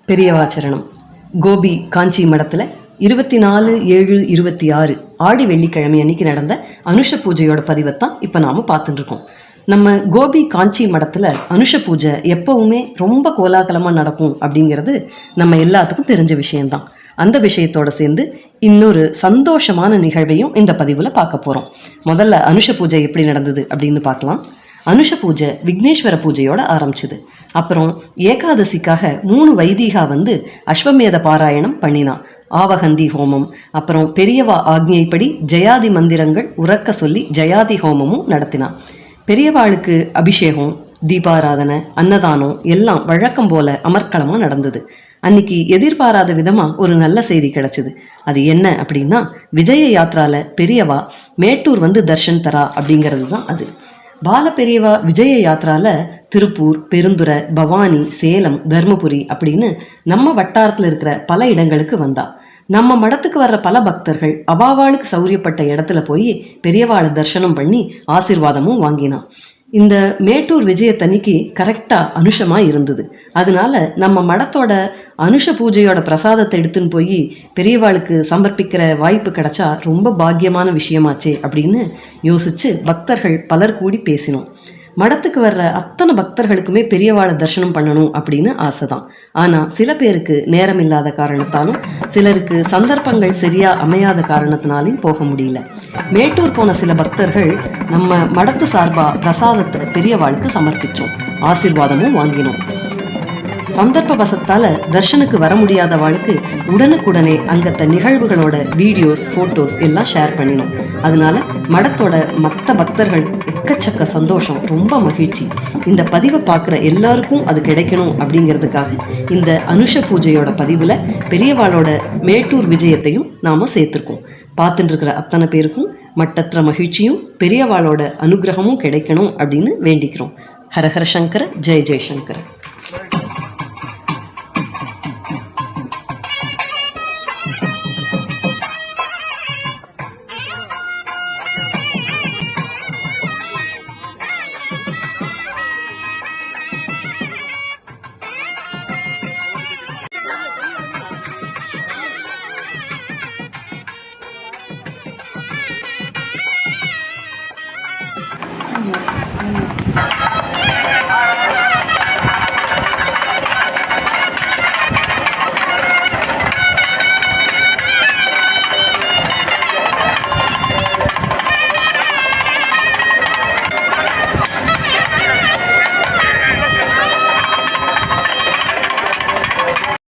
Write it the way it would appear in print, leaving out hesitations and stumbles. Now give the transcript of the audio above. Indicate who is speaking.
Speaker 1: பெரியவாச்சரணம். கோபி காஞ்சி மடத்தில் 24/7/26 ஆடி வெள்ளிக்கிழமை அன்னைக்கு நடந்த அனுஷ பூஜையோட பதிவைத்தான் இப்போ நாம் பார்த்துட்டுருக்கோம். நம்ம கோபி காஞ்சி மடத்தில் அனுஷ பூஜை எப்போவுமே ரொம்ப கோலாகலமாக நடக்கும் அப்படிங்கிறது நம்ம எல்லாத்துக்கும் தெரிஞ்ச விஷயந்தான். அந்த விஷயத்தோடு சேர்ந்து இன்னொரு சந்தோஷமான நிகழ்வையும் இந்த பதிவில் பார்க்க போகிறோம். முதல்ல அனுஷ பூஜை எப்படி நடந்தது அப்படின்னு பார்க்கலாம். அனுஷ பூஜை விக்னேஸ்வர பூஜையோட ஆரம்பிச்சுது. அப்புறம் ஏகாதசிக்காக 3 வைதிகா வந்து அஸ்வமேத பாராயணம் பண்ணினான். ஆவகந்தி ஹோமம், அப்புறம் பெரியவா ஆக்ஞைப்படி ஜெயாதி மந்திரங்கள் உறக்க சொல்லி ஜெயாதி ஹோமமும் நடத்தினான். பெரியவாளுக்கு அபிஷேகம், தீபாராதனை, அன்னதானம் எல்லாம் வழக்கம் போல அமர்க்களமாக நடந்தது. அன்னைக்கு எதிர்பாராத விதமாக ஒரு நல்ல செய்தி கிடைச்சிது. அது என்ன அப்படின்னா, விஜய யாத்ரால பெரியவா மேட்டூர் வந்து தர்ஷன் தரா அப்படிங்கிறது தான் அது. பால பெரியவா விஜய யாத்ரால திருப்பூர், பெருந்துறை, பவானி, சேலம், தர்மபுரி அப்படின்னு நம்ம வட்டாரத்தில் இருக்கிற பல இடங்களுக்கு வந்தா. நம்ம மடத்துக்கு வர்ற பல பக்தர்கள் அவாவாளுக்கு சௌரியப்பட்ட இடத்துல போய் பெரியவாளை தரிசனம் பண்ணி ஆசீர்வாதமும் வாங்கினான். இந்த மேட்டூர் விஜயத்தன்னைக்கு கரெக்டாக அனுஷமாக இருந்தது. அதனால நம்ம மடத்தோட அனுஷ பூஜையோட பிரசாதத்தை எடுத்துன்னு போய் பெரியவாளுக்கு சமர்ப்பிக்கிற வாய்ப்பு கிடைச்சா ரொம்ப பாக்கியமான விஷயமாச்சே அப்படின்னு யோசித்து பக்தர்கள் பலர் கூடி பேசினோம். மடத்துக்கு வர்ற அத்தனை பக்தர்களுக்குமே பெரியவாளை தரிசனம் பண்ணணும் அப்படின்னு ஆசை தான். ஆனால் சில பேருக்கு நேரம் இல்லாத காரணத்தாலும், சிலருக்கு சந்தர்ப்பங்கள் சரியா அமையாத காரணத்தினாலையும் போக முடியல. மேட்டூர் போன சில பக்தர்கள் நம்ம மடத்து சார்பாக பிரசாதத்தை பெரியவாளுக்கு சமர்ப்பித்தோம், ஆசீர்வாதமும் வாங்கினோம். சந்தர்ப்ப வசத்தால தர்ஷனுக்கு வர முடியாதவாளுக்கு உடனுக்குடனே அங்கத்த நிகழ்வுகளோட வீடியோஸ், ஃபோட்டோஸ் எல்லாம் ஷேர் பண்ணினோம். அதனால மடத்தோட மற்ற பக்தர்கள் எக்கச்சக்க சந்தோஷம், ரொம்ப மகிழ்ச்சி. இந்த பதிவை பார்க்குற எல்லாருக்கும் அது கிடைக்கணும் அப்படிங்கிறதுக்காக இந்த அனுஷ பூஜையோட பதிவில் பெரியவாளோட மேட்டூர் விஜயத்தையும் நாம் சேர்த்துருக்கோம். பார்த்துட்டு இருக்கிற அத்தனை பேருக்கும் மட்டற்ற மகிழ்ச்சியும் பெரியவாளோட அனுகிரகமும் கிடைக்கணும் அப்படின்னு வேண்டிக்கிறோம். ஹரஹர சங்கர, ஜெய ஜெயசங்கர.
Speaker 2: Bismillah.